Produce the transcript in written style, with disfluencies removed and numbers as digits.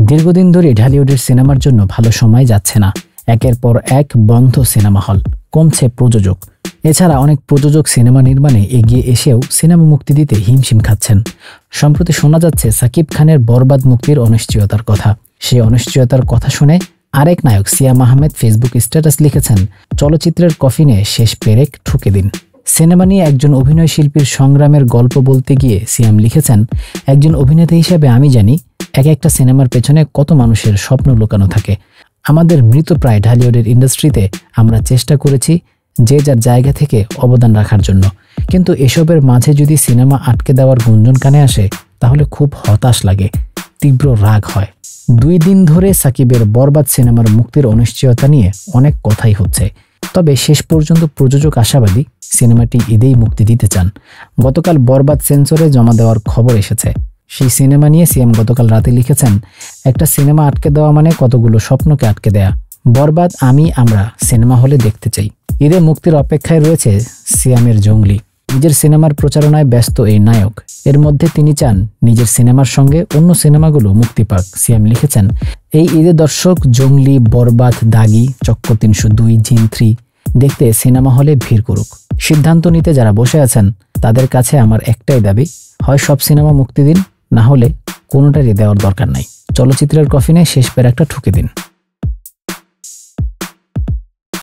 দীর্ঘদিন ধরে ঢালিউডের সিনেমার জন্য ভালো সময় যাচ্ছে না। একের পর এক বন্ধ সিনেমা হল, কমছে প্রযোজক। এছাড়া অনেক প্রযোজক সিনেমা নির্মাণে এগিয়ে এসেও সিনেমা মুক্তি দিতে হিমশিম খাচ্ছেন। সম্প্রতি শোনা যাচ্ছে সাকিব খানের বরবাদ মুক্তির অনিশ্চয়তার কথা। সেই অনিশ্চয়তার কথা শুনে আরেক নায়ক সিয়াম আহমেদ ফেসবুক স্ট্যাটাস লিখেছেন, চলচ্চিত্রের কফিনে শেষ পেরেক ঠুকে দিন। সিনেমা নিয়ে একজন অভিনয় শিল্পীর সংগ্রামের গল্প বলতে গিয়ে সিয়াম লিখেছেন, একজন অভিনেতা হিসেবে আমি জানি এক একটা সিনেমার পেছনে কত মানুষের স্বপ্ন লুকানো থাকে। আমাদের মৃতপ্রায় ঢালিউডের ইন্ডাস্ট্রিতে আমরা চেষ্টা করেছি যে যার জায়গা থেকে অবদান রাখার জন্য, কিন্তু এসবের মাঝে যদি সিনেমা আটকে দেওয়ার গুঞ্জন কানে আসে তাহলে খুব হতাশ লাগে, তীব্র রাগ হয়। 2 দিন ধরে সাকিবের বরবাদ সিনেমার মুক্তির অনিশ্চয়তা নিয়ে অনেক কথাই হচ্ছে, তবে শেষ পর্যন্ত প্রযোজক আশাবাদী সিনেমাটি ঈদেই মুক্তি দিতে চান। গতকাল বরবাদ সেন্সরে জমা দেওয়ার খবর এসেছে। সেই সিনেমা নিয়ে সিএম গতকাল রাতে লিখেছেন, একটা সিনেমা আটকে দেওয়া মানে কতগুলো স্বপ্নকে আটকে দেয়া। বরবাদ আমরা সিনেমা হলে দেখতে চাই। ঈদে মুক্তির অপেক্ষায় রয়েছে সিয়ামের জঙ্গলি। নিজের সিনেমার প্রচারণায় ব্যস্ত এই নায়ক। এর মধ্যে তিনি চান নিজের সিনেমার সঙ্গে অন্য সিনেমাগুলো মুক্তি পাক। সিয়াম লিখেছেন, এই ঈদে দর্শক জঙ্গলি, বরবাদ, দাগি, চক্কর 302, জিন 3 দেখতে সিনেমা হলে ভিড় করুক। সিদ্ধান্ত নিতে যারা বসে আছেন তাদের কাছে আমার একটাই দাবি, হয় সব সিনেমা মুক্তি দিন, না হলে কোনোটারই দেওয়ার দরকার নাই। চলচ্চিত্রের কফিনে শেষ পেরেকটা ঠুকে দিন।